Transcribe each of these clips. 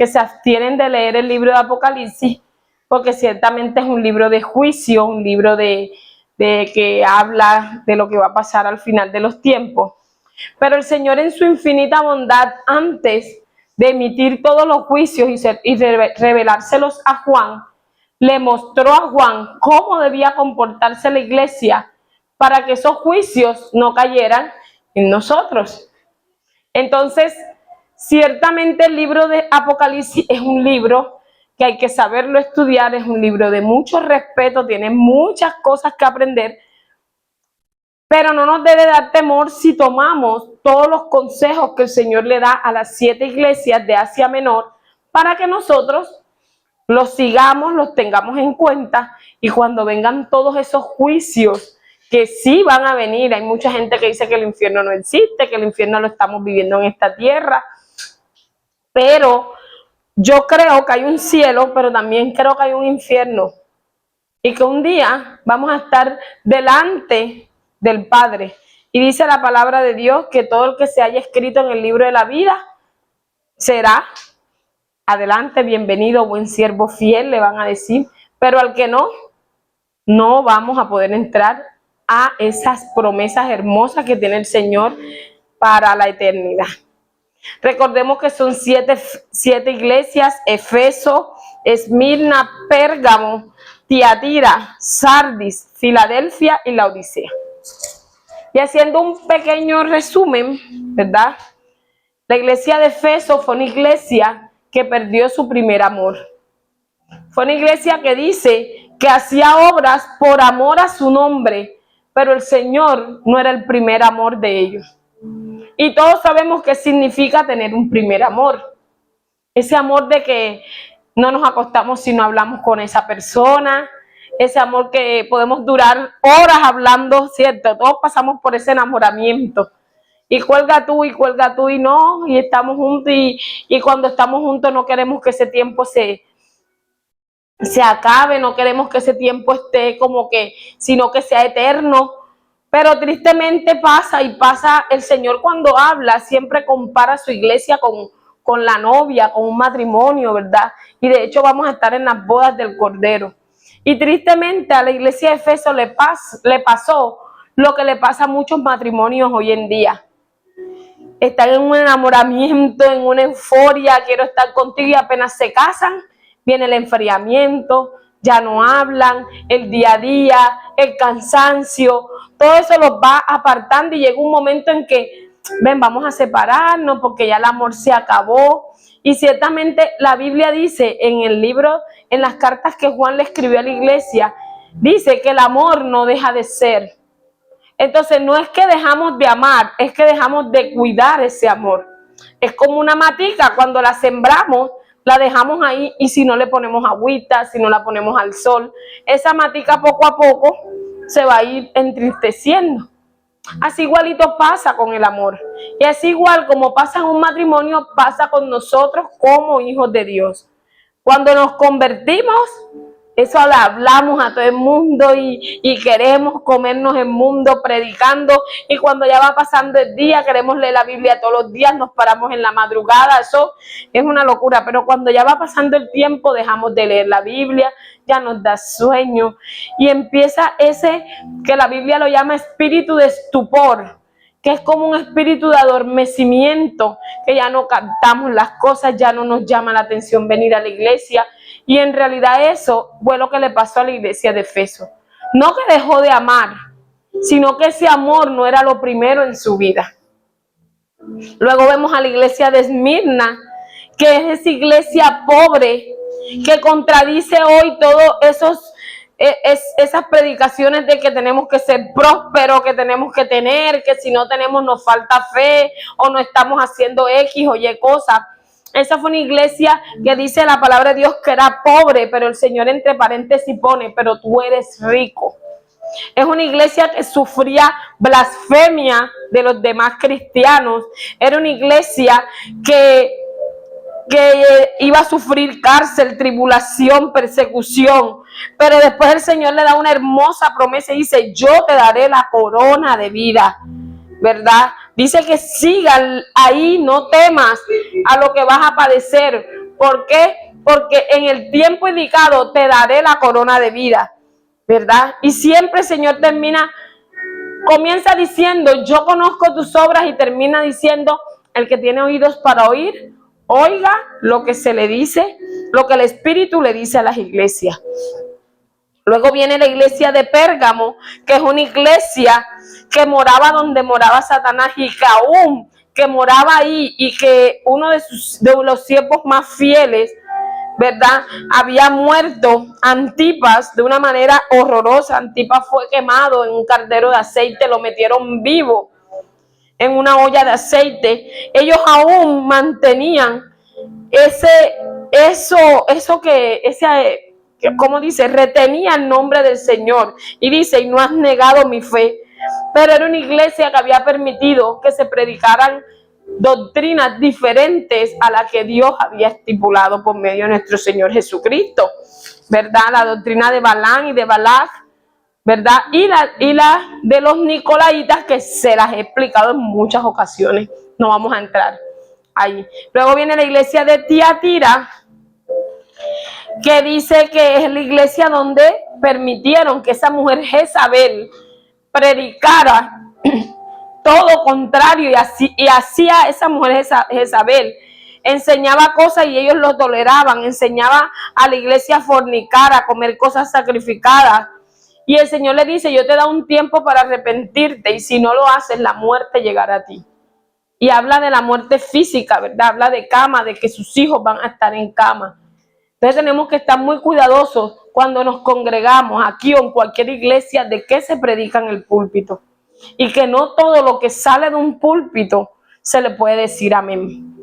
que se abstienen de leer el libro de Apocalipsis, porque ciertamente es un libro de juicio, un libro de que habla de lo que va a pasar al final de los tiempos. Pero el Señor, en su infinita bondad, antes de emitir todos los juicios y revelárselos a Juan, le mostró a Juan cómo debía comportarse la iglesia para que esos juicios no cayeran en nosotros. Entonces, ciertamente el libro de Apocalipsis es un libro que hay que saberlo estudiar, es un libro de mucho respeto, tiene muchas cosas que aprender, pero no nos debe dar temor si tomamos todos los consejos que el Señor le da a las 7 iglesias de Asia Menor, para que nosotros los sigamos, los tengamos en cuenta, y cuando vengan todos esos juicios que sí van a venir, hay mucha gente que dice que el infierno no existe, que el infierno lo estamos viviendo en esta tierra, pero yo creo que hay un cielo, pero también creo que hay un infierno, y que un día vamos a estar delante del Padre. Y dice la palabra de Dios que todo el que se haya escrito en el libro de la vida será, adelante, bienvenido, buen siervo fiel, le van a decir, pero al que no, no vamos a poder entrar a esas promesas hermosas que tiene el Señor para la eternidad. Recordemos que son siete iglesias: Efeso, Esmirna, Pérgamo, Tiatira, Sardis, Filadelfia y Laodicea. Y haciendo un pequeño resumen, ¿verdad? La iglesia de Efeso fue una iglesia que perdió su primer amor. Fue una iglesia que dice que hacía obras por amor a su nombre, pero el Señor no era el primer amor de ellos. Y todos sabemos qué significa tener un primer amor. Ese amor de que no nos acostamos si no hablamos con esa persona. Ese amor que podemos durar horas hablando, ¿cierto? Todos pasamos por ese enamoramiento. Y cuelga tú y no, y estamos juntos y cuando estamos juntos no queremos que ese tiempo se acabe, no queremos que ese tiempo esté como que, sino que sea eterno. Pero tristemente pasa, y pasa, el Señor cuando habla siempre compara su iglesia con la novia, con un matrimonio, ¿verdad? Y de hecho vamos a estar en las bodas del Cordero. Y tristemente a la iglesia de Efeso le pasó lo que le pasa a muchos matrimonios hoy en día. Están en un enamoramiento, en una euforia, quiero estar contigo, y apenas se casan, viene el enfriamiento, ya no hablan, el día a día, el cansancio, todo eso los va apartando, y llega un momento en que, vamos a separarnos porque ya el amor se acabó. Y ciertamente la Biblia dice en el libro, en las cartas que Juan le escribió a la iglesia, dice que el amor no deja de ser. Entonces no es que dejamos de amar, es que dejamos de cuidar ese amor. Es como una matica, cuando la sembramos, la dejamos ahí, y si no le ponemos agüita, si no la ponemos al sol, esa matica poco a poco se va a ir entristeciendo. Así igualito pasa con el amor. Y así igual como pasa en un matrimonio, pasa con nosotros como hijos de Dios. Cuando nos convertimos, eso le hablamos a todo el mundo y queremos comernos el mundo predicando, y cuando ya va pasando el día queremos leer la Biblia todos los días, nos paramos en la madrugada, eso es una locura. Pero cuando ya va pasando el tiempo dejamos de leer la Biblia, ya nos da sueño y empieza ese que la Biblia lo llama espíritu de estupor, que es como un espíritu de adormecimiento, que ya no captamos las cosas, ya no nos llama la atención venir a la iglesia. Y en realidad eso fue lo que le pasó a la iglesia de Efeso. No que dejó de amar, sino que ese amor no era lo primero en su vida. Luego vemos a la iglesia de Esmirna, que es esa iglesia pobre, que contradice hoy todos esas predicaciones de que tenemos que ser prósperos, que tenemos que tener, que si no tenemos nos falta fe, o no estamos haciendo X o Y cosas. Esa fue una iglesia que dice la palabra de Dios que era pobre, pero el Señor entre paréntesis pone, pero tú eres rico. Es una iglesia que sufría blasfemia de los demás cristianos. Era una iglesia que iba a sufrir cárcel, tribulación, persecución. Pero después el Señor le da una hermosa promesa y dice, yo te daré la corona de vida, ¿verdad? Dice que sigan ahí, no temas a lo que vas a padecer, ¿Por qué? Porque en el tiempo indicado te daré la corona de vida, ¿verdad? Y siempre el Señor comienza diciendo, yo conozco tus obras, y termina diciendo, el que tiene oídos para oír, oiga lo que se le dice, lo que el Espíritu le dice a las iglesias. Luego viene la iglesia de Pérgamo, que es una iglesia que moraba donde moraba Satanás, y que aún que moraba ahí, y que uno de los siervos más fieles, ¿verdad?, había muerto, Antipas, de una manera horrorosa. Antipas fue quemado en un caldero de aceite, lo metieron vivo en una olla de aceite. Ellos aún mantenían como dice, retenía el nombre del Señor, y dice, y no has negado mi fe. Pero era una iglesia que había permitido que se predicaran doctrinas diferentes a las que Dios había estipulado por medio de nuestro Señor Jesucristo, ¿verdad? La doctrina de Balán y de Balac, ¿verdad? Y la de los nicolaitas, que se las he explicado en muchas ocasiones, no vamos a entrar ahí. Luego viene la iglesia de Tiatira, que dice que es la iglesia donde permitieron que esa mujer Jezabel predicara todo contrario, y hacía esa mujer Jezabel, enseñaba cosas y ellos lo toleraban, enseñaba a la iglesia a fornicar, a comer cosas sacrificadas, y el Señor le dice, yo te doy un tiempo para arrepentirte, y si no lo haces, la muerte llegará a ti. Y habla de la muerte física, ¿verdad? Habla de cama, de que sus hijos van a estar en cama. Entonces tenemos que estar muy cuidadosos cuando nos congregamos aquí o en cualquier iglesia, de qué se predica en el púlpito. Y que no todo lo que sale de un púlpito se le puede decir amén.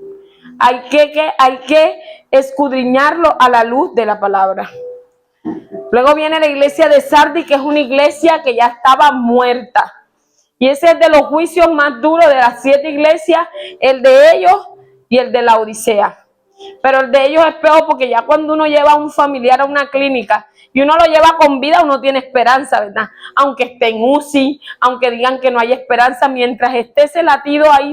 Hay que escudriñarlo a la luz de la palabra. Luego viene la iglesia de Sardis, que es una iglesia que ya estaba muerta. Y ese es de los juicios más duros de las 7 iglesias, el de ellos y el de la Odisea. Pero el de ellos es peor, porque ya cuando uno lleva a un familiar a una clínica y uno lo lleva con vida, uno tiene esperanza, ¿verdad? Aunque esté en UCI, aunque digan que no hay esperanza, mientras esté ese latido ahí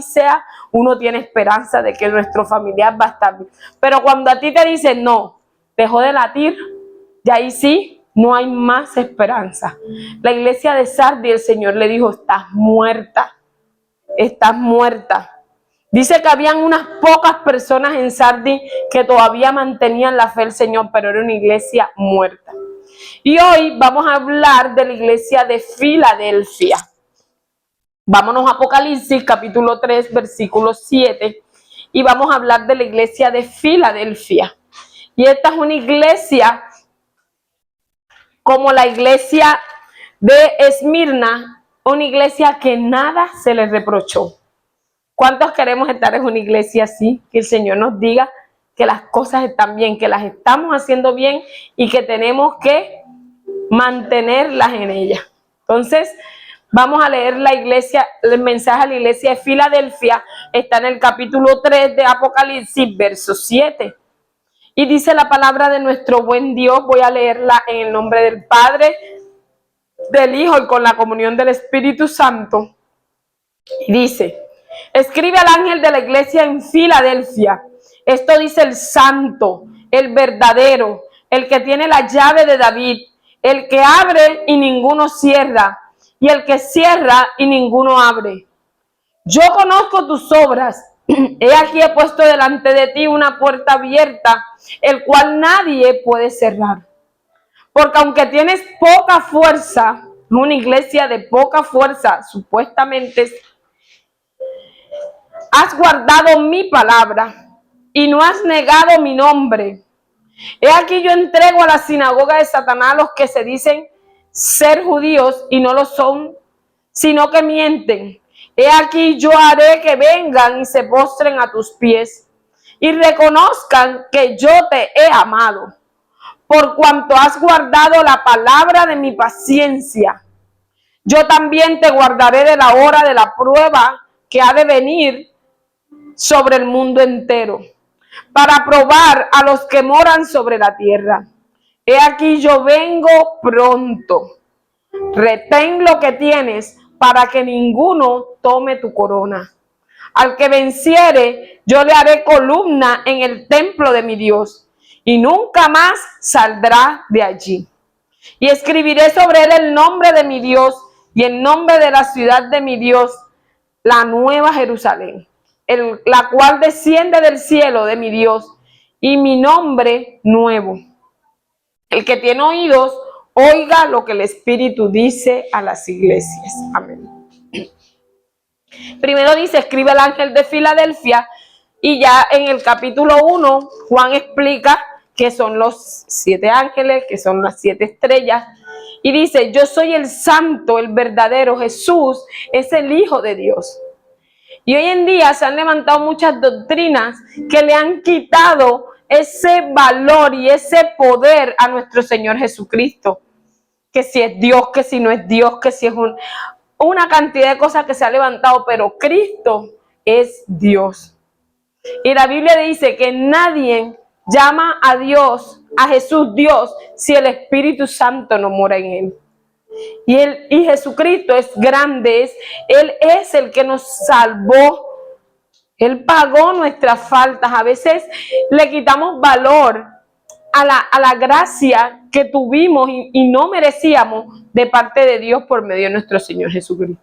uno tiene esperanza de que nuestro familiar va a estar bien. Pero cuando a ti te dicen, no, dejó de latir, y ahí sí, no hay más esperanza. La iglesia de Sardis, el Señor le dijo, estás muerta, estás muerta. Dice que habían unas pocas personas en Sardis que todavía mantenían la fe del Señor, pero era una iglesia muerta. Y hoy vamos a hablar de la iglesia de Filadelfia. Vámonos a Apocalipsis, capítulo 3, versículo 7, y vamos a hablar de la iglesia de Filadelfia. Y esta es una iglesia como la iglesia de Esmirna, una iglesia que nada se le reprochó. ¿Cuántos queremos estar en una iglesia así? Que el Señor nos diga que las cosas están bien, que las estamos haciendo bien y que tenemos que mantenerlas en ella. Entonces, vamos a leer el mensaje a la iglesia de Filadelfia. Está en el capítulo 3 de Apocalipsis, verso 7. Y dice la palabra de nuestro buen Dios. Voy a leerla en el nombre del Padre, del Hijo y con la comunión del Espíritu Santo. Y dice: escribe al ángel de la iglesia en Filadelfia. Esto dice el santo, el verdadero, el que tiene la llave de David, el que abre y ninguno cierra, y el que cierra y ninguno abre. Yo conozco tus obras. He aquí he puesto delante de ti una puerta abierta, el cual nadie puede cerrar. Porque aunque tienes poca fuerza, una iglesia de poca fuerza, supuestamente, has guardado mi palabra y no has negado mi nombre. He aquí yo entrego a la sinagoga de Satanás a los que se dicen ser judíos y no lo son, sino que mienten. He aquí yo haré que vengan y se postren a tus pies y reconozcan que yo te he amado, por cuanto has guardado la palabra de mi paciencia. Yo también te guardaré de la hora de la prueba que ha de venir sobre el mundo entero, para probar a los que moran sobre la tierra. He aquí yo vengo pronto. Retén lo que tienes para que ninguno tome tu corona. Al que venciere, yo le haré columna en el templo de mi Dios, y nunca más saldrá de allí. Y escribiré sobre él el nombre de mi Dios y el nombre de la ciudad de mi Dios, la nueva Jerusalén, la cual desciende del cielo de mi Dios, y mi nombre nuevo. El que tiene oídos, oiga lo que el Espíritu dice a las iglesias. Amén. Primero dice, escribe el ángel de Filadelfia, y ya en el capítulo 1, Juan explica que son los 7 ángeles, que son las 7 estrellas, y dice, yo soy el santo, el verdadero, Jesús es el Hijo de Dios. Y hoy en día se han levantado muchas doctrinas que le han quitado ese valor y ese poder a nuestro Señor Jesucristo. Que si es Dios, que si no es Dios, que si es una cantidad de cosas que se ha levantado, pero Cristo es Dios. Y la Biblia dice que nadie llama a Dios, a Jesús Dios, si el Espíritu Santo no mora en él. Y Jesucristo es grande, Él es el que nos salvó. Él pagó nuestras faltas. A veces le quitamos valor a la gracia que tuvimos y no merecíamos de parte de Dios por medio de nuestro Señor Jesucristo.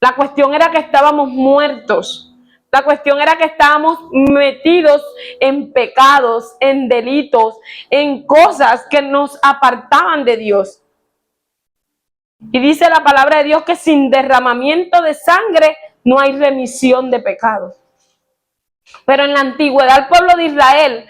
La cuestión era que estábamos muertos. La cuestión era que estábamos metidos en pecados, en delitos, en cosas que nos apartaban de Dios. Y dice la palabra de Dios que sin derramamiento de sangre no hay remisión de pecados. Pero en la antigüedad el pueblo de Israel,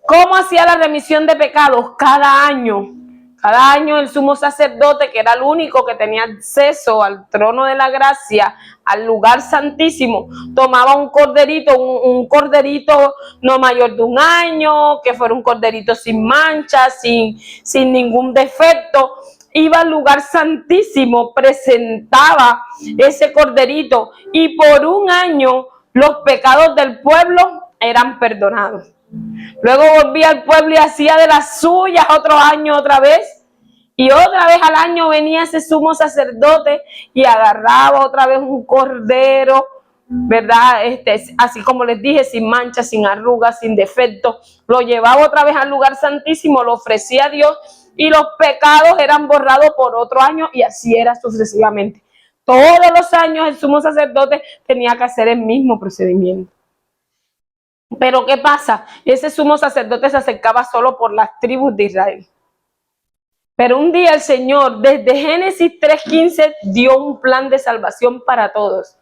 ¿cómo hacía la remisión de pecados? Cada año el sumo sacerdote, que era el único que tenía acceso al trono de la gracia, al lugar santísimo, tomaba un corderito no mayor de 1 año, que fuera un corderito sin mancha, sin ningún defecto. Iba al lugar santísimo, presentaba ese corderito y por 1 año los pecados del pueblo eran perdonados. Luego volvía al pueblo y hacía de las suyas otro año otra vez. Y otra vez al año venía ese sumo sacerdote y agarraba otra vez un cordero, ¿verdad? Así como les dije, sin mancha, sin arrugas, sin defecto. Lo llevaba otra vez al lugar santísimo, lo ofrecía a Dios y los pecados eran borrados por otro año y así era sucesivamente. Todos los años el sumo sacerdote tenía que hacer el mismo procedimiento. Pero ¿qué pasa? Ese sumo sacerdote se acercaba solo por las tribus de Israel. Pero un día el Señor, desde Génesis 3:15, dio un plan de salvación para todos.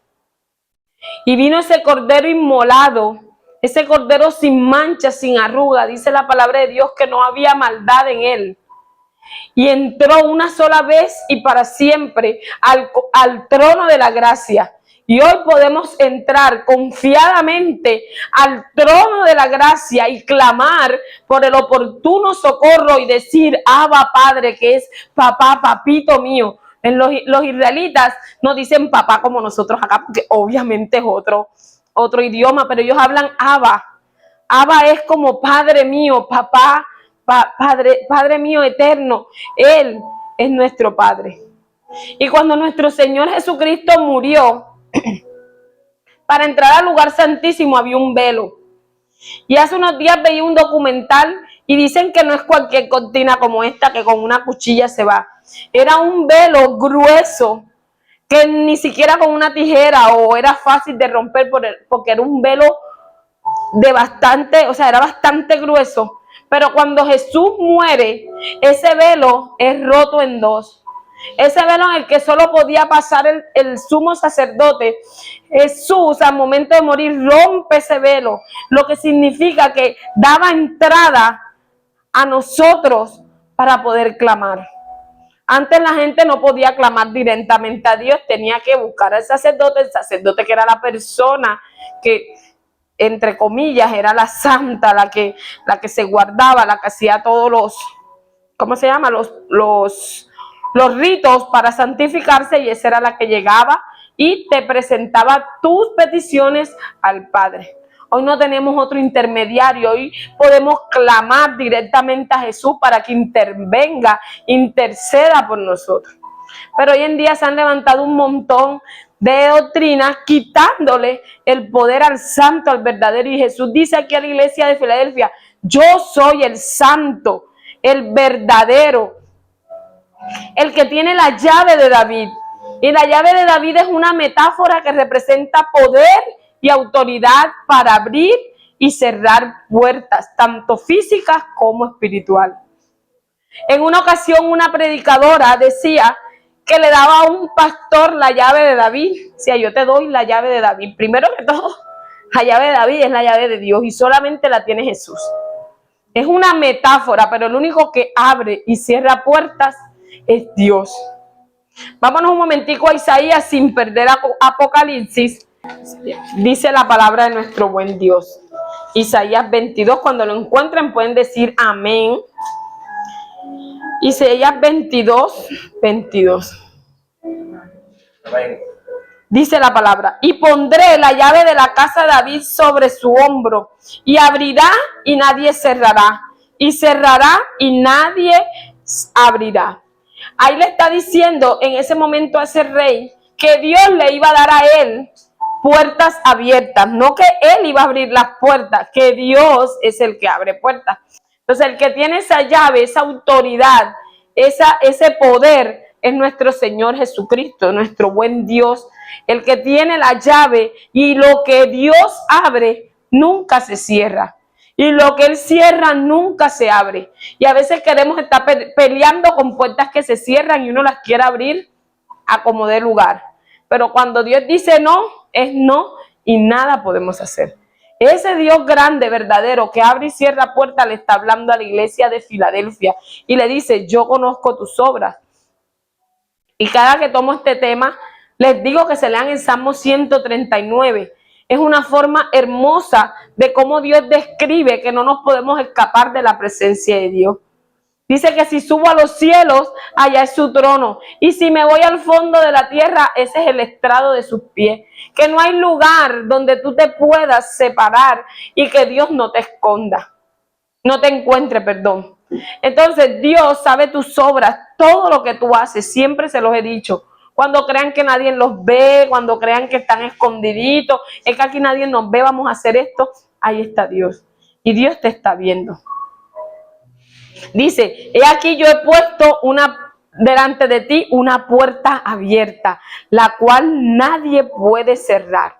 Y vino ese cordero inmolado, ese cordero sin mancha, sin arruga. Dice la palabra de Dios que no había maldad en él. Y entró una sola vez y para siempre al trono de la gracia. Y hoy podemos entrar confiadamente al trono de la gracia y clamar por el oportuno socorro y decir, Abba Padre, que es papá, papito mío. Los israelitas no dicen papá como nosotros acá, porque obviamente es otro idioma, pero ellos hablan Abba. Abba es como Padre mío, papá, Padre mío eterno. Él es nuestro Padre. Y cuando nuestro Señor Jesucristo murió, para entrar al lugar santísimo había un velo. Y hace unos días veía un documental y dicen que no es cualquier cortina como esta que con una cuchilla se va. Era un velo grueso que ni siquiera con una tijera o era fácil de romper porque era un velo de bastante, o sea, era bastante grueso. Pero cuando Jesús muere, ese velo es roto en dos. Ese velo en el que solo podía pasar el sumo sacerdote, Jesús al momento de morir rompe ese velo, lo que significa que daba entrada a nosotros para poder clamar. Antes la gente no podía clamar directamente a Dios, tenía que buscar al sacerdote, el sacerdote que era la persona que, entre comillas, era la santa, la que se guardaba, la que hacía todos los, ¿cómo se llama? Los ritos para santificarse, y esa era la que llegaba y te presentaba tus peticiones al Padre. Hoy no tenemos otro intermediario, hoy podemos clamar directamente a Jesús para que intervenga, interceda por nosotros. Pero hoy en día se han levantado un montón de doctrina, quitándole el poder al santo, al verdadero. Y Jesús dice aquí a la iglesia de Filadelfia: yo soy el santo, el verdadero, el que tiene la llave de David. Y la llave de David es una metáfora que representa poder y autoridad para abrir y cerrar puertas, tanto físicas como espirituales. En una ocasión, una predicadora decía que le daba a un pastor la llave de David. O sea, yo te doy la llave de David. Primero que todo, la llave de David es la llave de Dios y solamente la tiene Jesús. Es una metáfora, pero el único que abre y cierra puertas es Dios. Vámonos un momentico a Isaías sin perder Apocalipsis. Dice la palabra de nuestro buen Dios. Isaías 22, cuando lo encuentren pueden decir amén. Isaías 22. Dice la palabra: y pondré la llave de la casa de David sobre su hombro, y abrirá y nadie cerrará, y cerrará y nadie abrirá. Ahí le está diciendo en ese momento a ese rey que Dios le iba a dar a él puertas abiertas, no que él iba a abrir las puertas, que Dios es el que abre puertas. Entonces el que tiene esa llave, esa autoridad, ese poder es nuestro Señor Jesucristo, nuestro buen Dios, el que tiene la llave, y lo que Dios abre nunca se cierra. Y lo que Él cierra nunca se abre. Y a veces queremos estar peleando con puertas que se cierran y uno las quiere abrir a como dé lugar. Pero cuando Dios dice no, es no y nada podemos hacer. Ese Dios grande, verdadero, que abre y cierra puertas, le está hablando a la iglesia de Filadelfia. Y le dice: yo conozco tus obras. Y cada que tomo este tema, les digo que se lean el Salmo 139. Es una forma hermosa de cómo Dios describe que no nos podemos escapar de la presencia de Dios. Dice que si subo a los cielos, allá es su trono. Y si me voy al fondo de la tierra, ese es el estrado de sus pies. Que no hay lugar donde tú te puedas separar y que Dios no te esconda. No te encuentre, perdón. Entonces Dios sabe tus obras, todo lo que tú haces. Siempre se los he dicho. Cuando crean que nadie los ve, cuando crean que están escondiditos, es que aquí nadie nos ve, vamos a hacer esto. Ahí está Dios. Y Dios te está viendo. Dice: he aquí yo he puesto delante de ti una puerta abierta, la cual nadie puede cerrar.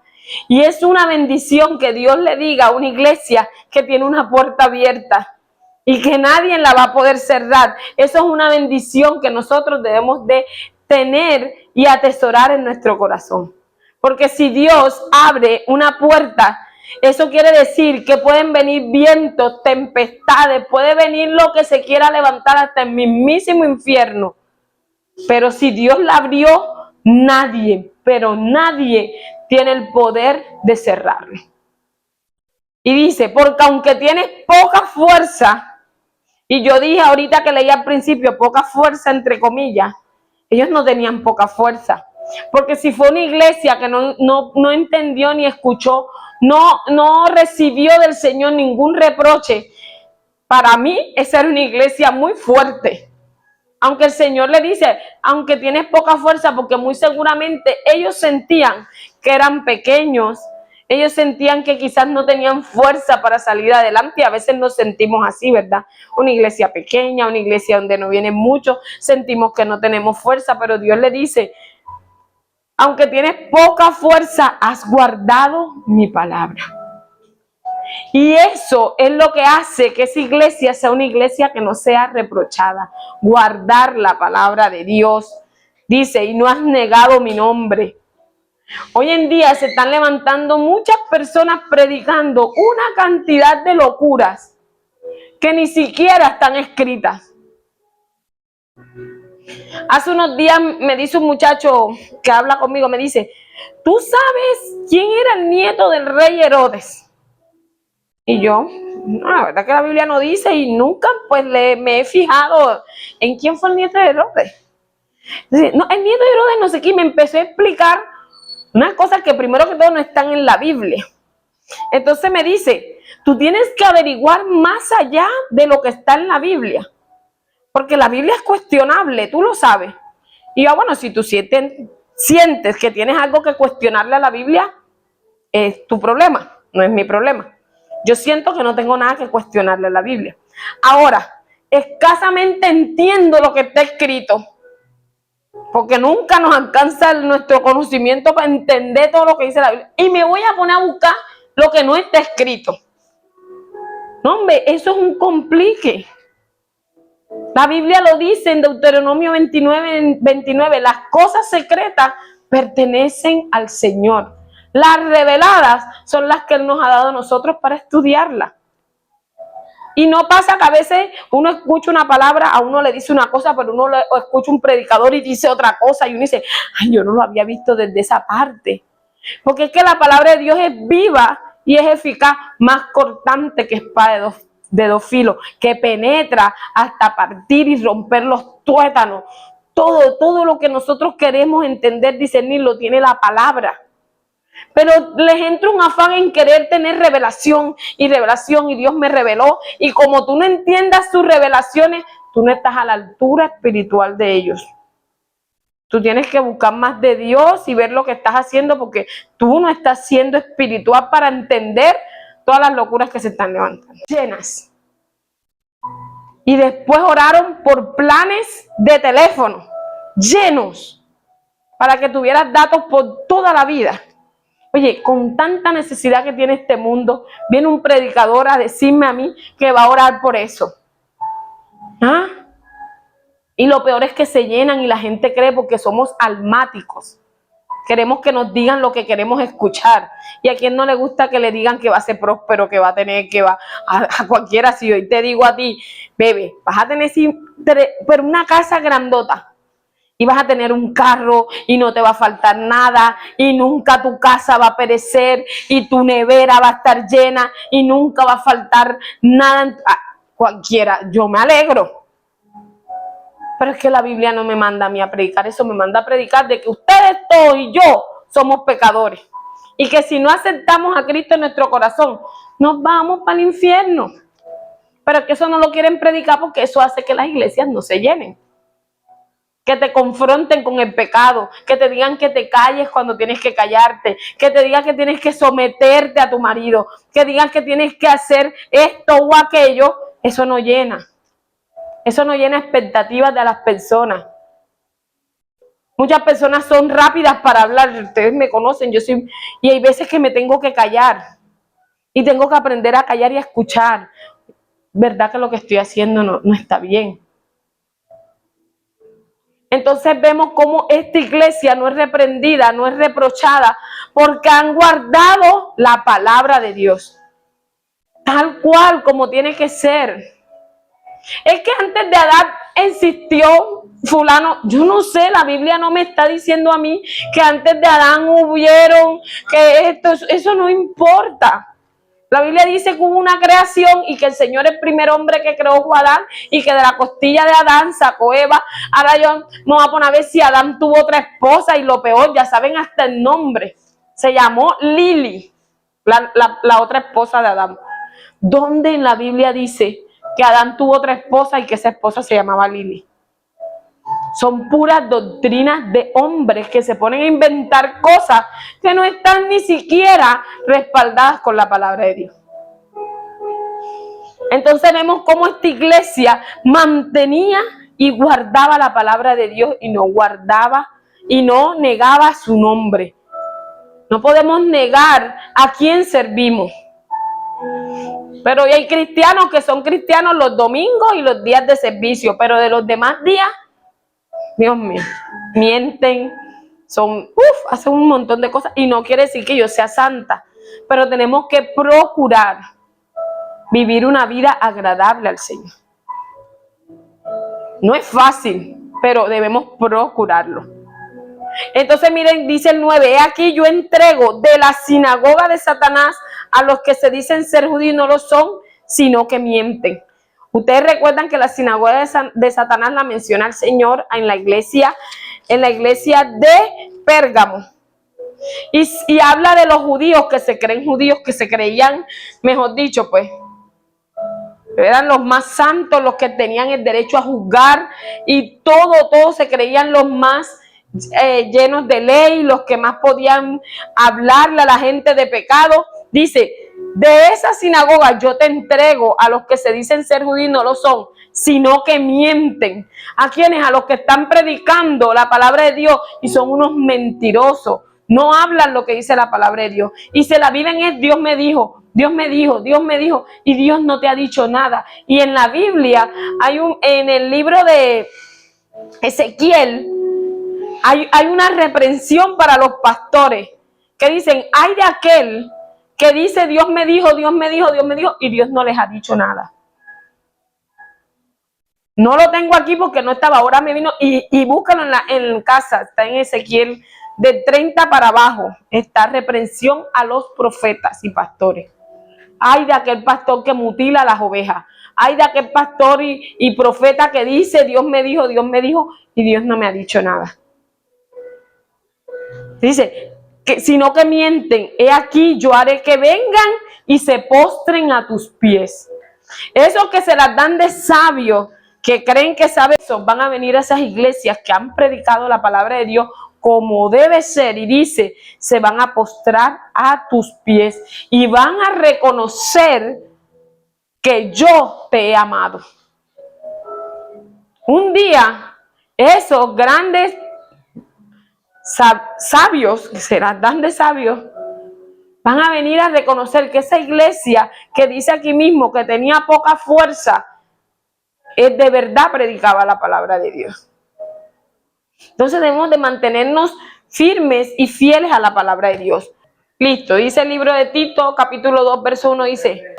Y es una bendición que Dios le diga a una iglesia que tiene una puerta abierta y que nadie la va a poder cerrar. Eso es una bendición que nosotros debemos de tener y atesorar en nuestro corazón. Porque si Dios abre una puerta, eso quiere decir que pueden venir vientos, tempestades, puede venir lo que se quiera levantar hasta el mismísimo infierno. Pero si Dios la abrió, nadie, pero nadie tiene el poder de cerrarlo. Y dice: porque aunque tienes poca fuerza, y yo dije ahorita que leí al principio poca fuerza entre comillas, ellos no tenían poca fuerza. Porque si fue una iglesia que no entendió ni escuchó, no recibió del Señor ningún reproche, para mí esa era una iglesia muy fuerte. Aunque el Señor le dice: aunque tienes poca fuerza, porque muy seguramente ellos sentían que eran pequeños, ellos sentían que quizás no tenían fuerza para salir adelante. Y a veces nos sentimos así, ¿verdad? Una iglesia pequeña, una iglesia donde no vienen muchos, sentimos que no tenemos fuerza, pero Dios le dice: aunque tienes poca fuerza, has guardado mi palabra. Y eso es lo que hace que esa iglesia sea una iglesia que no sea reprochada. Guardar la palabra de Dios. Dice: y no has negado mi nombre. Hoy en día se están levantando muchas personas predicando una cantidad de locuras que ni siquiera están escritas. Hace unos días me dice un muchacho que habla conmigo, me dice: ¿tú sabes quién era el nieto del rey Herodes? Y yo, no, la verdad que la Biblia no dice, y nunca pues me he fijado en quién fue el nieto de Herodes. Dice: no, el nieto de Herodes no sé qué, me empezó a explicar unas cosas que primero que todo no están en la Biblia. Entonces me dice: tú tienes que averiguar más allá de lo que está en la Biblia, porque la Biblia es cuestionable, tú lo sabes. Y yo, bueno, si tú sientes sientes que tienes algo que cuestionarle a la Biblia, es tu problema, no es mi problema. Yo siento que no tengo nada que cuestionarle a la Biblia. Ahora, escasamente entiendo lo que está escrito, porque nunca nos alcanza nuestro conocimiento para entender todo lo que dice la Biblia. Y me voy a poner a buscar lo que no está escrito. No, hombre, eso es un complique. La Biblia lo dice en Deuteronomio 29, las cosas secretas pertenecen al Señor. Las reveladas son las que Él nos ha dado a nosotros para estudiarlas. Y no pasa que a veces uno escucha una palabra, a uno le dice una cosa, pero uno escucha un predicador y dice otra cosa, y uno dice, ay, yo no lo había visto desde esa parte. Porque es que la palabra de Dios es viva y es eficaz, más cortante que espada de dos filos, que penetra hasta partir y romper los tuétanos. Todo lo que nosotros queremos entender, discernir, lo tiene la palabra. Pero les entra un afán en querer tener revelación, y Dios me reveló, y como tú no entiendas sus revelaciones, tú no estás a la altura espiritual de ellos. Tú tienes que buscar más de Dios y ver lo que estás haciendo, porque tú no estás siendo espiritual para entender todas las locuras que se están levantando. Llenas. Y después oraron por planes de teléfono, llenos, para que tuvieras datos por toda la vida. Oye, con tanta necesidad que tiene este mundo, viene un predicador a decirme a mí que va a orar por eso. ¿Ah? Y lo peor es que se llenan y la gente cree, porque somos almáticos. Queremos que nos digan lo que queremos escuchar. Y a quien no le gusta que le digan que va a ser próspero, que va a tener, que va a cualquiera. Si hoy te digo a ti, bebé, vas a tener pero una casa grandota. Y vas a tener un carro y no te va a faltar nada, y nunca tu casa va a perecer, y tu nevera va a estar llena y nunca va a faltar nada. Cualquiera, yo me alegro. Pero es que la Biblia no me manda a mí a predicar eso, me manda a predicar de que ustedes todos y yo somos pecadores. Y que si no aceptamos a Cristo en nuestro corazón, nos vamos para el infierno. Pero es que eso no lo quieren predicar, porque eso hace que las iglesias no se llenen. Que te confronten con el pecado, que te digan que te calles cuando tienes que callarte, que te digan que tienes que someterte a tu marido, que digan que tienes que hacer esto o aquello. Eso no llena. Eso no llena expectativas de las personas. Muchas personas son rápidas para hablar, ustedes me conocen, y hay veces que me tengo que callar. Y tengo que aprender a callar y a escuchar. ¿Verdad que lo que estoy haciendo no está bien? Entonces vemos cómo esta iglesia no es reprendida, no es reprochada, porque han guardado la palabra de Dios, tal cual como tiene que ser. Es que antes de Adán existió fulano, yo no sé, la Biblia no me está diciendo a mí que antes de Adán hubieron, que eso no importa. La Biblia dice que hubo una creación y que el Señor, el primer hombre que creó fue Adán, y que de la costilla de Adán sacó Eva. Ahora yo me voy a poner a ver si Adán tuvo otra esposa, y lo peor, ya saben hasta el nombre. Se llamó Lili, la otra esposa de Adán. ¿Dónde en la Biblia dice que Adán tuvo otra esposa y que esa esposa se llamaba Lili? Son puras doctrinas de hombres que se ponen a inventar cosas que no están ni siquiera respaldadas con la palabra de Dios. Entonces vemos cómo esta iglesia mantenía y guardaba la palabra de Dios, y no guardaba y no negaba su nombre. No podemos negar a quién servimos. Pero hoy hay cristianos que son cristianos los domingos y los días de servicio, pero de los demás días, Dios mío, mienten, hacen un montón de cosas, y no quiere decir que yo sea santa, pero tenemos que procurar vivir una vida agradable al Señor. No es fácil, pero debemos procurarlo. Entonces miren, dice el 9, he aquí yo entrego de la sinagoga de Satanás a los que se dicen ser judíos y no lo son, sino que mienten. Ustedes recuerdan que la sinagoga de Satanás la menciona el Señor en la iglesia de Pérgamo. Y habla de los judíos que se creen judíos, que se creían, mejor dicho, pues, eran los más santos, los que tenían el derecho a juzgar, y todos se creían los más llenos de ley, los que más podían hablarle a la gente de pecado. Dice, de esa sinagoga yo te entrego a los que se dicen ser judíos y no lo son, sino que mienten. ¿A quiénes? A los que están predicando la palabra de Dios y son unos mentirosos. No hablan lo que dice la palabra de Dios. Y se la viven es Dios me dijo, Dios me dijo, Dios me dijo, y Dios no te ha dicho nada. Y en la Biblia, en el libro de Ezequiel, hay una reprensión para los pastores que dicen, ay de aquel que dice Dios me dijo, Dios me dijo, Dios me dijo, y Dios no les ha dicho nada. No lo tengo aquí porque no estaba, ahora me vino, y búscalo en casa, está en Ezequiel de 30 para abajo, está reprensión a los profetas y pastores. Ay de aquel pastor que mutila a las ovejas, ay de aquel pastor y profeta que dice Dios me dijo, y Dios no me ha dicho nada. Dice, sino que mienten, he aquí yo haré que vengan y se postren a tus pies. Esos que se las dan de sabios, que creen que saben eso, van a venir a esas iglesias que han predicado la palabra de Dios como debe ser, y dice, se van a postrar a tus pies y van a reconocer que yo te he amado. Un día, esos grandes sabios, que se las dan de sabios, van a venir a reconocer que esa iglesia que dice aquí mismo que tenía poca fuerza, de verdad predicaba la palabra de Dios. Entonces debemos de mantenernos firmes y fieles a la palabra de Dios. Listo, dice el libro de Tito, capítulo 2, verso 1, dice,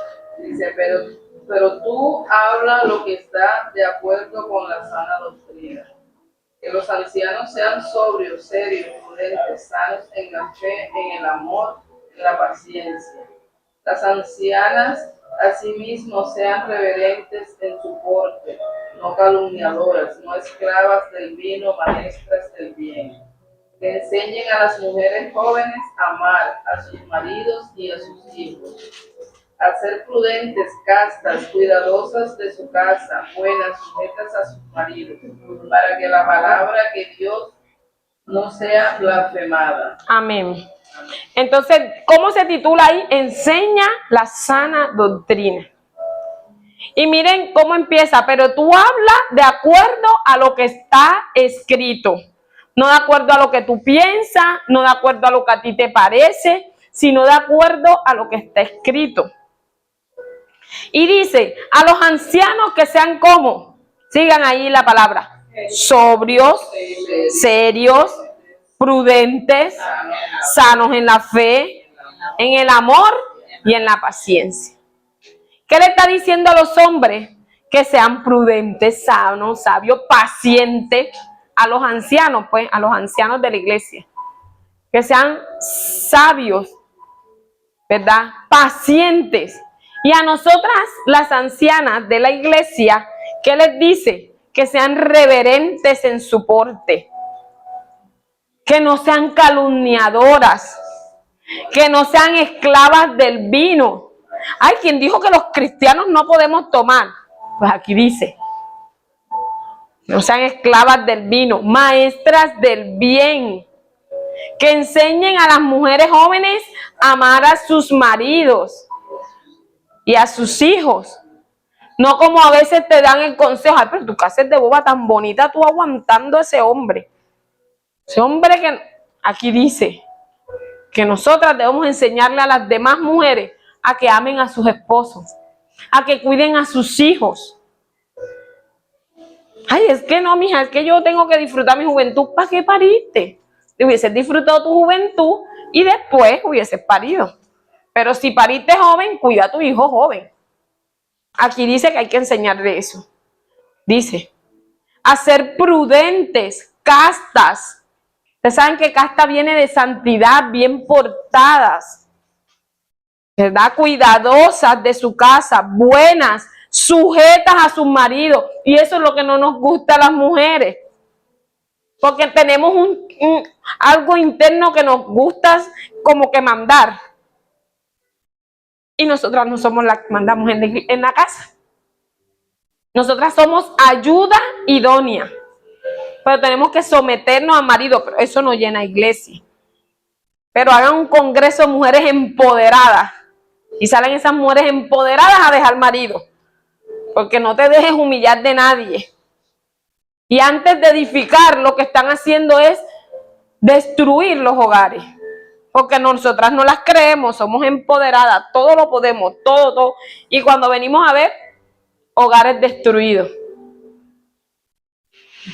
pero tú habla lo que está de acuerdo con la sana doctrina. Que los ancianos sean sobrios, serios, prudentes, sanos en la fe, en el amor, en la paciencia. Las ancianas asimismo sean reverentes en su porte, no calumniadoras, no esclavas del vino, maestras del bien. Que enseñen a las mujeres jóvenes a amar a sus maridos y a sus hijos, a ser prudentes, castas, cuidadosas de su casa, buenas, sujetas a sus maridos, para que la palabra que Dios no sea blasfemada. Amén. Entonces, ¿cómo se titula ahí? Enseña la sana doctrina. Y miren cómo empieza, pero tú hablas de acuerdo a lo que está escrito, no de acuerdo a lo que tú piensas, no de acuerdo a lo que a ti te parece, sino de acuerdo a lo que está escrito. Y dice, a los ancianos que sean como, sigan ahí la palabra, sobrios, serios, prudentes, sanos en la fe, en el amor y en la paciencia. ¿Qué le está diciendo a los hombres? Que sean prudentes, sanos, sabios, pacientes. A los ancianos, pues, a los ancianos de la iglesia. Que sean sabios, ¿verdad? Pacientes. Y a nosotras, las ancianas de la iglesia, ¿qué les dice? Que sean reverentes en su porte. Que no sean calumniadoras. Que no sean esclavas del vino. Hay quien dijo que los cristianos no podemos tomar. Pues aquí dice, no sean esclavas del vino, maestras del bien, que enseñen a las mujeres jóvenes a amar a sus maridos y a sus hijos. No como a veces te dan el consejo, ay, pero tu casa es de boba tan bonita, tú aguantando a ese hombre. Ese hombre que aquí dice que nosotras debemos enseñarle a las demás mujeres a que amen a sus esposos, a que cuiden a sus hijos. Ay, es que no, mija, es que yo tengo que disfrutar mi juventud. ¿Para qué pariste? Te hubieses disfrutado tu juventud y después hubieses parido. Pero si pariste joven, cuida a tu hijo joven. Aquí dice que hay que enseñarle eso. Dice, a ser prudentes, castas. Ustedes saben que casta viene de santidad, bien portadas, ¿verdad? Cuidadosas de su casa, buenas, sujetas a sus maridos. Y eso es lo que no nos gusta a las mujeres. Porque tenemos algo interno que nos gusta como que mandar. Y nosotras no somos las que mandamos en la casa. Nosotras somos ayuda idónea. pero tenemos que someternos al marido, pero eso no llena iglesia. Pero hagan un congreso de mujeres empoderadas y salen esas mujeres empoderadas a dejar marido, porque no te dejes humillar de nadie. Y antes de edificar, lo que están haciendo es destruir los hogares, porque nosotras no las creemos, somos empoderadas, todo lo podemos, todo. Y cuando venimos a ver, hogares destruidos.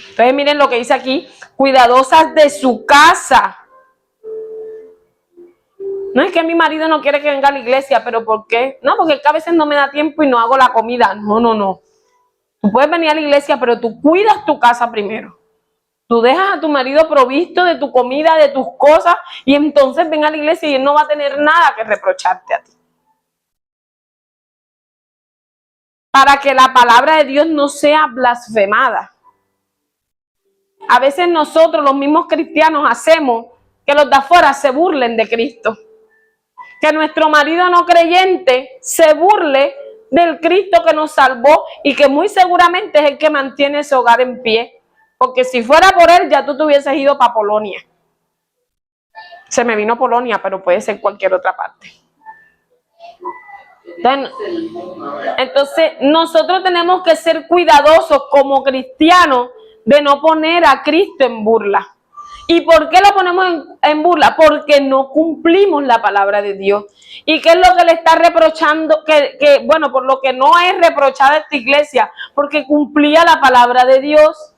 Entonces miren lo que dice aquí, cuidadosas de su casa. No es que mi marido no quiere que venga a la iglesia, pero ¿por qué? No, porque es que a veces no me da tiempo y no hago la comida. No. Tú puedes venir a la iglesia, pero tú cuidas tu casa primero. Tú dejas a tu marido provisto de tu comida, de tus cosas, y entonces ven a la iglesia y él no va a tener nada que reprocharte a ti. Para que la palabra de Dios no sea blasfemada. A veces nosotros, los mismos cristianos, hacemos que los de afuera se burlen de Cristo. Que nuestro marido no creyente se burle del Cristo que nos salvó y que muy seguramente es el que mantiene ese hogar en pie. Porque si fuera por él, ya tú te hubieses ido para Polonia. Se me vino Polonia, pero puede ser cualquier otra parte. Entonces, nosotros tenemos que ser cuidadosos como cristianos de no poner a Cristo en burla. ¿Y por qué lo ponemos en burla? Porque no cumplimos la palabra de Dios. ¿Y qué es lo que le está reprochando? Bueno, por lo que no es reprochada esta iglesia, porque cumplía la palabra de Dios.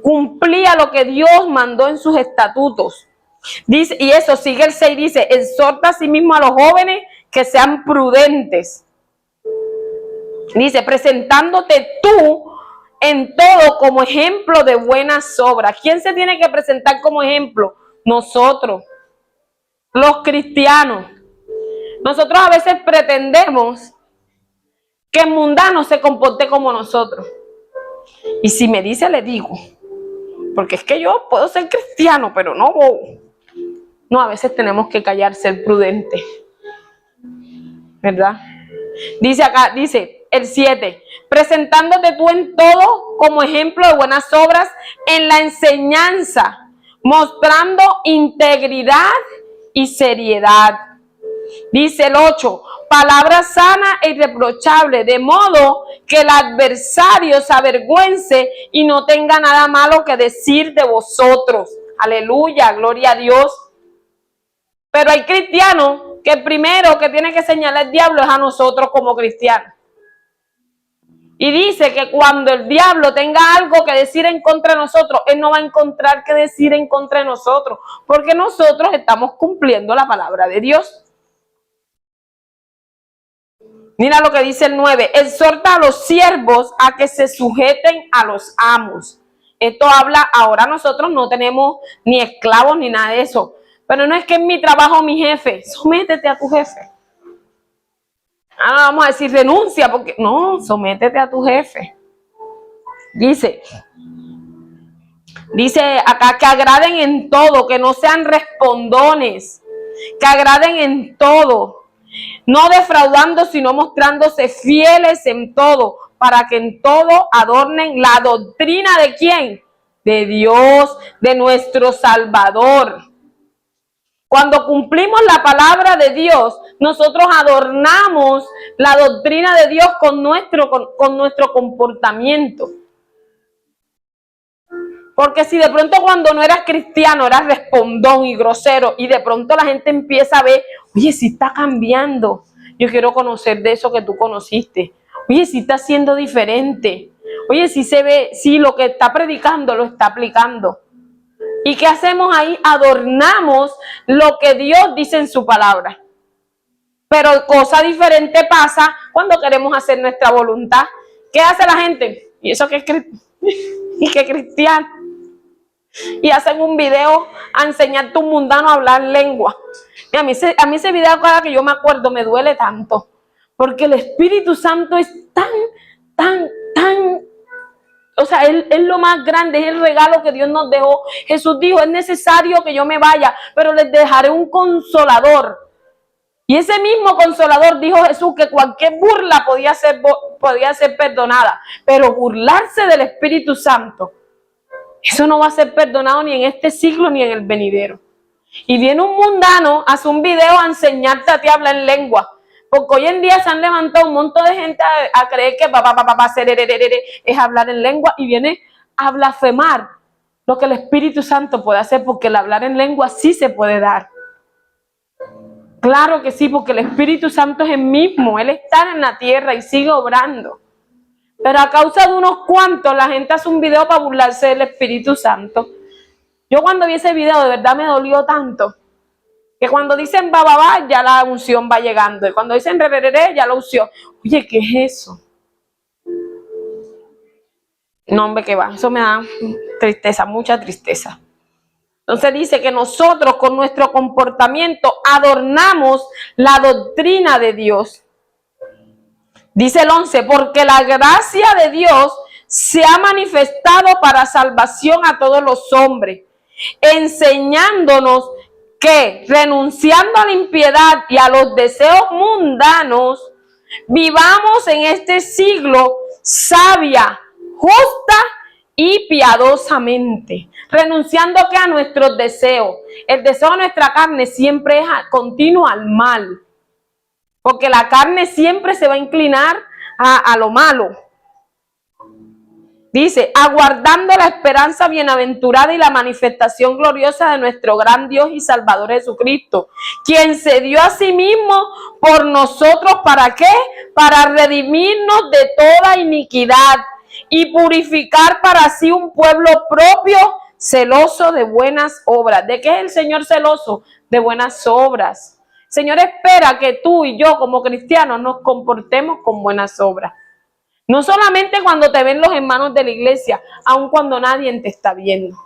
Cumplía lo que Dios mandó en sus estatutos. Dice, y eso sigue el 6, dice, exhorta a sí mismo a los jóvenes que sean prudentes. Dice, presentándote tú en todo como ejemplo de buenas obras. ¿Quién se tiene que presentar como ejemplo? Nosotros, los cristianos. Nosotros a veces pretendemos que el mundano se comporte como nosotros. Y si me dice, le digo. Porque es que yo puedo ser cristiano, pero no. No, a veces tenemos que callar, ser prudentes. ¿Verdad? Dice acá, dice el 7, presentándote tú en todo como ejemplo de buenas obras en la enseñanza, mostrando integridad y seriedad. Dice el 8, palabra sana e irreprochable, de modo que el adversario se avergüence y no tenga nada malo que decir de vosotros. Aleluya, gloria a Dios. Pero hay cristianos que el primero que tiene que señalar el diablo es a nosotros como cristianos. Y dice que cuando el diablo tenga algo que decir en contra de nosotros, él no va a encontrar que decir en contra de nosotros, porque nosotros estamos cumpliendo la palabra de Dios. Mira lo que dice el 9, exhorta a los siervos a que se sujeten a los amos. Esto habla, ahora nosotros no tenemos ni esclavos ni nada de eso, pero no es que en mi trabajo mi jefe, sométete a tu jefe. Ah, vamos a decir renuncia, porque no, sométete a tu jefe. Dice acá que agraden en todo, que no sean respondones, que agraden en todo, no defraudando, sino mostrándose fieles en todo, para que en todo adornen la doctrina de ¿quién? De Dios, de nuestro Salvador. Cuando cumplimos la palabra de Dios, nosotros adornamos la doctrina de Dios con nuestro comportamiento. Porque si de pronto cuando no eras cristiano eras respondón y grosero y de pronto la gente empieza a ver, oye, si está cambiando, yo quiero conocer de eso que tú conociste. Oye, si está siendo diferente. Oye, si se ve, si lo que está predicando lo está aplicando. ¿Y qué hacemos ahí? Adornamos lo que Dios dice en su palabra. Pero cosa diferente pasa cuando queremos hacer nuestra voluntad. ¿Qué hace la gente? Y eso que es cristiano. Y hacen un video a enseñarte un mundano a hablar lengua. Y a mí ese video, cada que yo me acuerdo, me duele tanto. Porque el Espíritu Santo es tan, o sea, es lo más grande, es el regalo que Dios nos dejó. Jesús dijo, es necesario que yo me vaya, pero les dejaré un consolador. Y ese mismo consolador, dijo Jesús, que cualquier burla podía ser perdonada, pero burlarse del Espíritu Santo, Eso no va a ser perdonado ni en este siglo ni en el venidero. Y viene un mundano, hace un video a enseñarte a ti a hablar en lengua. Porque hoy en día se han levantado un montón de gente a creer que es hablar en lengua y viene a blasfemar lo que el Espíritu Santo puede hacer, porque el hablar en lengua sí se puede dar. Claro que sí, porque el Espíritu Santo es el mismo, Él está en la tierra y sigue obrando. Pero a causa de unos cuantos, la gente hace un video para burlarse del Espíritu Santo. Yo cuando vi ese video, de verdad me dolió tanto, que cuando dicen bababá, ya la unción va llegando. Y cuando dicen re, ya la unción. Oye, ¿qué es eso? No, hombre, que va. Eso me da tristeza, mucha tristeza. Entonces dice que nosotros con nuestro comportamiento adornamos la doctrina de Dios. Dice el 11, porque la gracia de Dios se ha manifestado para salvación a todos los hombres, enseñándonos que, renunciando a la impiedad y a los deseos mundanos, vivamos en este siglo sabia, justa y piadosamente, renunciando que a nuestros deseos. El deseo de nuestra carne siempre es continuo al mal, porque la carne siempre se va a inclinar a lo malo. Dice, aguardando la esperanza bienaventurada y la manifestación gloriosa de nuestro gran Dios y Salvador Jesucristo, quien se dio a sí mismo por nosotros, ¿para qué? Para redimirnos de toda iniquidad y purificar para sí un pueblo propio, celoso de buenas obras. ¿De qué es el Señor celoso? De buenas obras. El Señor espera que tú y yo como cristianos nos comportemos con buenas obras. No solamente cuando te ven los hermanos de la iglesia, aun cuando nadie te está viendo.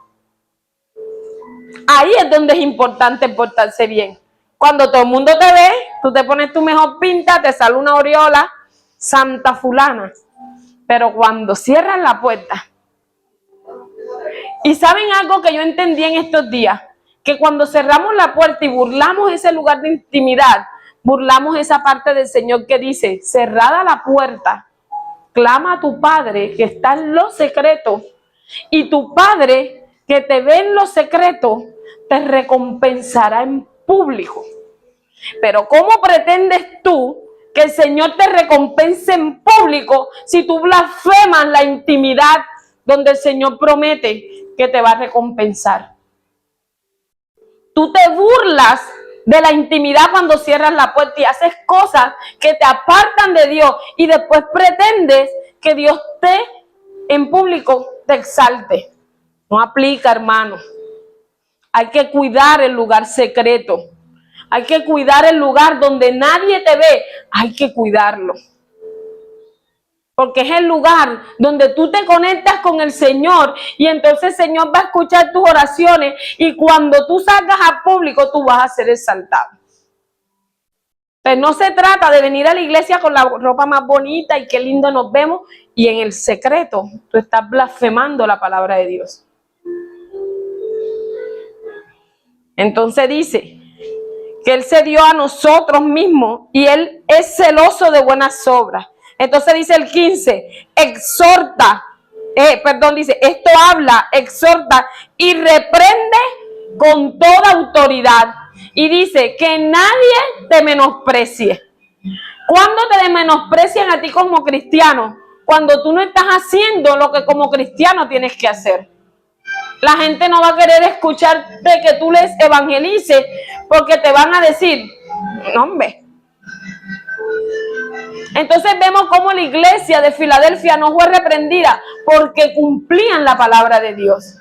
Ahí es donde es importante portarse bien. Cuando todo el mundo te ve, tú te pones tu mejor pinta, te sale una aureola, Santa Fulana. Pero cuando cierran la puerta. Y ¿saben algo que yo entendí en estos días? Que cuando cerramos la puerta y burlamos ese lugar de intimidad, burlamos esa parte del Señor que dice, cerrada la puerta, clama a tu Padre que está en lo secreto, y tu Padre que te ve en lo secreto te recompensará en público. Pero ¿cómo pretendes tú que el Señor te recompense en público si tú blasfemas la intimidad donde el Señor promete que te va a recompensar? Tú te burlas de la intimidad cuando cierras la puerta y haces cosas que te apartan de Dios y después pretendes que Dios en público te exalte. No aplica, hermano. Hay que cuidar el lugar secreto. Hay que cuidar el lugar donde nadie te ve. Hay que cuidarlo. Porque es el lugar donde tú te conectas con el Señor y entonces el Señor va a escuchar tus oraciones y cuando tú salgas al público tú vas a ser exaltado. Pero no se trata de venir a la iglesia con la ropa más bonita y qué lindo nos vemos y en el secreto tú estás blasfemando la palabra de Dios. Entonces dice que Él se dio a nosotros mismos y Él es celoso de buenas obras. Entonces dice el 15, dice, esto habla, exhorta y reprende con toda autoridad. Y dice que nadie te menosprecie. ¿Cuándo te menosprecian a ti como cristiano? Cuando tú no estás haciendo lo que como cristiano tienes que hacer. La gente no va a querer escucharte que tú les evangelices porque te van a decir, no hombre. Entonces vemos cómo la iglesia de Filadelfia no fue reprendida porque cumplían la palabra de Dios.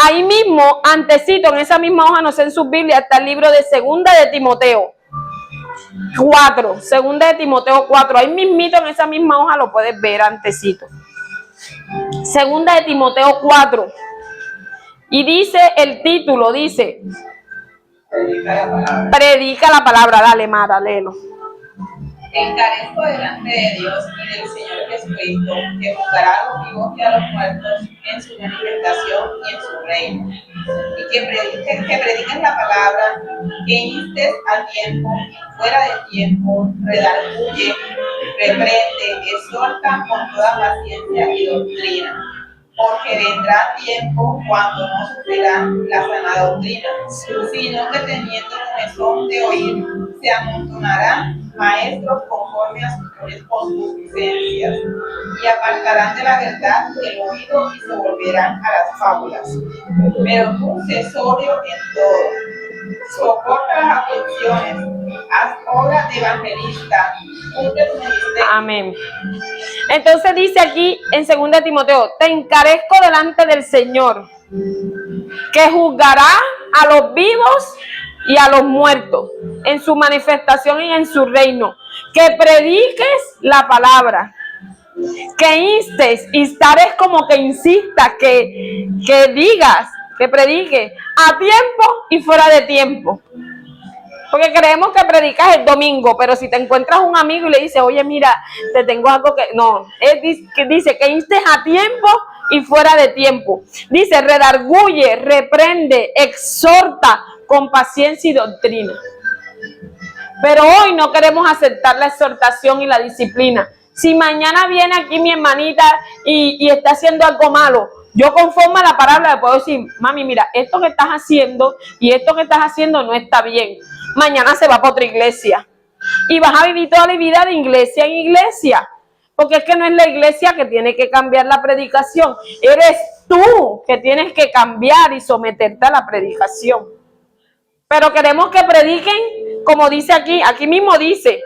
Ahí mismo, antecito, en esa misma hoja, no sé, en sus Biblias, está el libro de Segunda de Timoteo 4. Segunda de Timoteo 4. Ahí mismito, en esa misma hoja, lo puedes ver antecito. Segunda de Timoteo 4. Y dice el título, dice, predica la palabra. Dale, Mara, léelo. Encarezco delante de Dios y del Señor Jesucristo, que juzgará a los vivos y a los muertos en su manifestación y en su reino. Y que prediques la palabra, que instes al tiempo, fuera de tiempo, redarguye, reprende, exhorta con toda paciencia y doctrina. porque vendrá tiempo cuando no sufrirán la sana doctrina, sino que teniendo comezón de oír, se amontonarán maestros conforme a sus propias concupiscencias, y apartarán de la verdad el oído y se volverán a las fábulas. Pero tú sé sobrio en todo, soporta las aflicciones, haz obra de evangelista, cumple tu ministerio. Amén. Entonces dice aquí en 2 Timoteo, te encarezco delante del Señor, que juzgará a los vivos y a los muertos en su manifestación y en su reino, que prediques la palabra, que instar es como que insista, que digas, que predique a tiempo y fuera de tiempo. Porque creemos que predicas el domingo, pero si te encuentras un amigo y le dices, oye, mira, te tengo algo que... No, dice que instes a tiempo y fuera de tiempo. Dice, redarguye, reprende, exhorta con paciencia y doctrina. Pero hoy no queremos aceptar la exhortación y la disciplina. Si mañana viene aquí mi hermanita y está haciendo algo malo, yo conforme a la palabra le puedo decir, mami, mira, esto que estás haciendo y esto que estás haciendo no está bien. Mañana se va para otra iglesia y vas a vivir toda la vida de iglesia en iglesia, porque es que no es la iglesia que tiene que cambiar la predicación, eres tú que tienes que cambiar y someterte a la predicación. Pero queremos que prediquen como dice aquí mismo dice,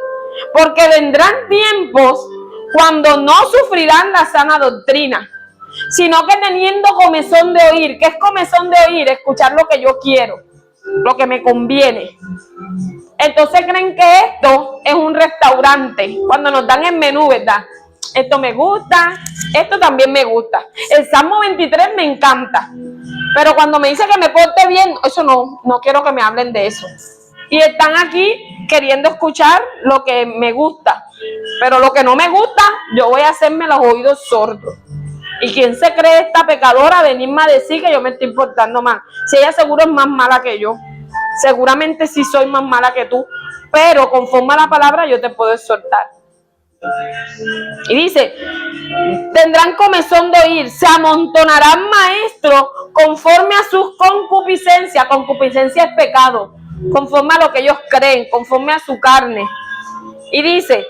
porque vendrán tiempos cuando no sufrirán la sana doctrina, sino que teniendo comezón de oír. ¿Qué es comezón de oír? Escuchar lo que yo quiero, lo que me conviene. Entonces creen que esto es un restaurante, cuando nos dan el menú, ¿verdad? Esto me gusta, esto también me gusta. El Salmo 23 me encanta, pero cuando me dice que me porte bien, eso no quiero que me hablen de eso. Y están aquí queriendo escuchar lo que me gusta, pero lo que no me gusta, yo voy a hacerme los oídos sordos. ¿Y quién se cree esta pecadora venirme a decir que yo me estoy portando mal? Si ella seguro es más mala que yo, seguramente sí soy más mala que tú, pero conforme a la palabra yo te puedo exhortar. Y dice, tendrán comezón de oír, se amontonarán maestros conforme a sus concupiscencias. Concupiscencia es pecado, conforme a lo que ellos creen, conforme a su carne. Y dice,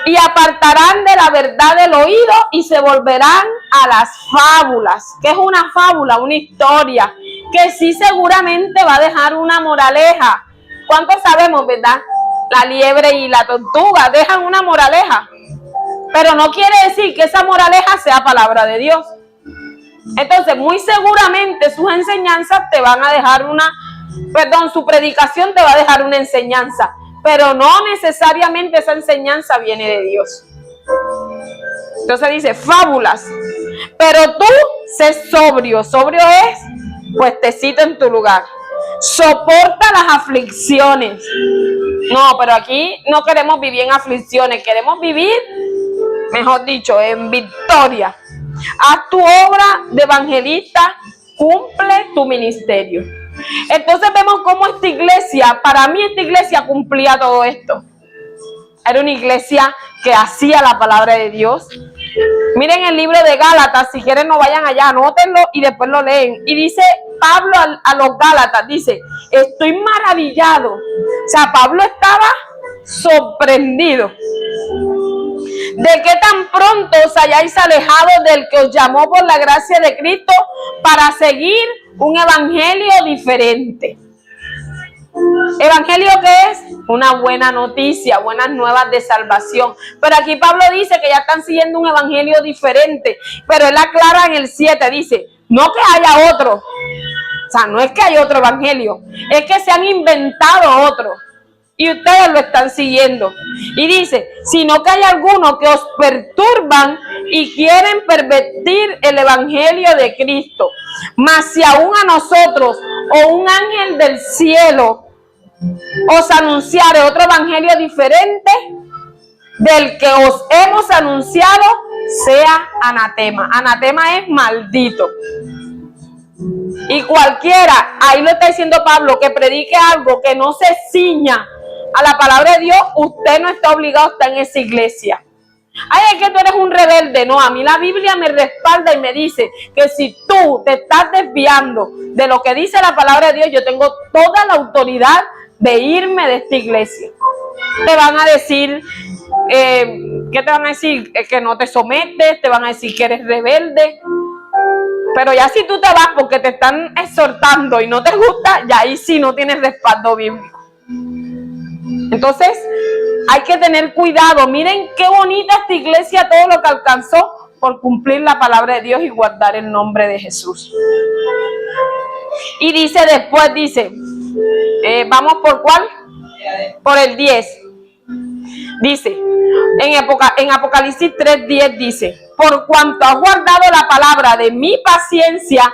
y apartarán de la verdad del oído y se volverán a las fábulas. ¿Qué es una fábula? Una historia que sí seguramente va a dejar una moraleja. ¿Cuántos sabemos, verdad? La liebre y la tortuga dejan una moraleja, pero no quiere decir que esa moraleja sea palabra de Dios. Entonces, muy seguramente sus enseñanzas te van a dejar su predicación te va a dejar una enseñanza, pero no necesariamente esa enseñanza viene de Dios. Entonces dice, fábulas, pero tú sé sobrio. Sobrio es puestecito en tu lugar. Soporta las aflicciones. No, pero aquí no queremos vivir en aflicciones, queremos vivir, mejor dicho, en victoria. Haz tu obra de evangelista, cumple tu ministerio. Entonces vemos cómo esta iglesia, para mí esta iglesia cumplía todo esto. Era una iglesia que hacía la palabra de Dios. Miren el libro de Gálatas, si quieren no vayan allá, anótenlo y después lo leen. Y dice Pablo a los Gálatas, dice, estoy maravillado. O sea, Pablo estaba sorprendido de que tan pronto os hayáis alejado del que os llamó por la gracia de Cristo para seguir un evangelio diferente. ¿Evangelio qué es? Una buena noticia, buenas nuevas de salvación. Pero aquí Pablo dice que ya están siguiendo un evangelio diferente. Pero él aclara en el 7, dice, no que haya otro. O sea, no es que haya otro evangelio, es que se han inventado otro. Y ustedes lo están siguiendo. Y dice, sino que hay algunos que os perturban y quieren pervertir el evangelio de Cristo. Mas si aún a nosotros o un ángel del cielo os anunciare otro evangelio diferente del que os hemos anunciado, sea anatema. Anatema es maldito. Y cualquiera, ahí lo está diciendo Pablo, que predique algo que no se ciña a la palabra de Dios, usted no está obligado a estar en esa iglesia. Ay, es que tú eres un rebelde. No, a mí la Biblia me respalda y me dice que si tú te estás desviando de lo que dice la palabra de Dios, yo tengo toda la autoridad de irme de esta iglesia. Te van a decir, ¿qué te van a decir? Que no te sometes, te van a decir que eres rebelde. Pero ya si tú te vas porque te están exhortando y no te gusta, ya ahí sí no tienes respaldo bíblico. Entonces, hay que tener cuidado. Miren qué bonita esta iglesia, todo lo que alcanzó por cumplir la palabra de Dios y guardar el nombre de Jesús. Y dice después, ¿vamos por cuál? Por el 10. Dice, en Apocalipsis 3:10 dice, por cuanto has guardado la palabra de mi paciencia,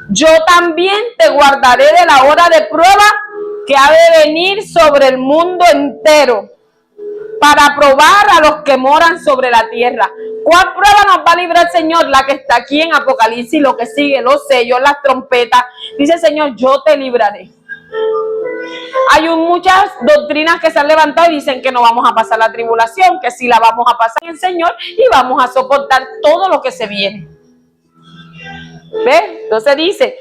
yo también te guardaré de la hora de prueba que ha de venir sobre el mundo entero, para probar a los que moran sobre la tierra. ¿Cuál prueba nos va a librar el Señor? La que está aquí en Apocalipsis, lo que sigue, los sellos, las trompetas. Dice el Señor, yo te libraré. Hay muchas doctrinas que se han levantado y dicen que no vamos a pasar la tribulación, que sí la vamos a pasar en el Señor y vamos a soportar todo lo que se viene. ¿Ves? Entonces dice,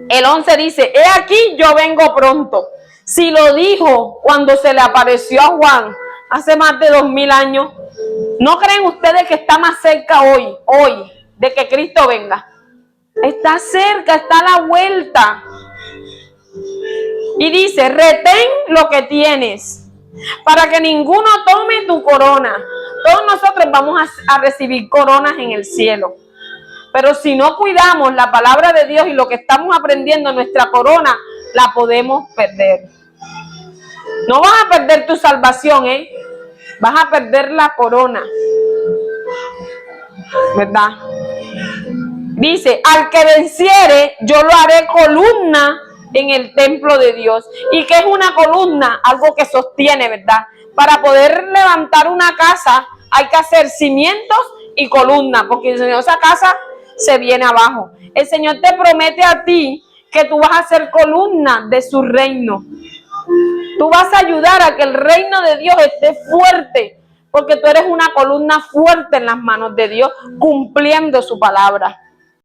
el 11 dice, he aquí yo vengo pronto. Si lo dijo cuando se le apareció a Juan hace más de 2000 años, ¿no creen ustedes que está más cerca hoy de que Cristo venga? Está cerca, está a la vuelta. Y dice, retén lo que tienes, para que ninguno tome tu corona. Todos nosotros vamos a recibir coronas en el cielo. Pero si no cuidamos la palabra de Dios y lo que estamos aprendiendo, nuestra corona la podemos perder. No vas a perder tu salvación, vas a perder la corona. ¿Verdad? Dice, al que venciere, yo lo haré columna en el templo de Dios. ¿Y qué es una columna? Algo que sostiene, ¿verdad? Para poder levantar una casa hay que hacer cimientos y columnas, porque el Señor, esa casa se viene abajo. El Señor te promete a ti que tú vas a ser columna de su reino. Tú vas a ayudar a que el reino de Dios esté fuerte, porque tú eres una columna fuerte en las manos de Dios, cumpliendo su palabra.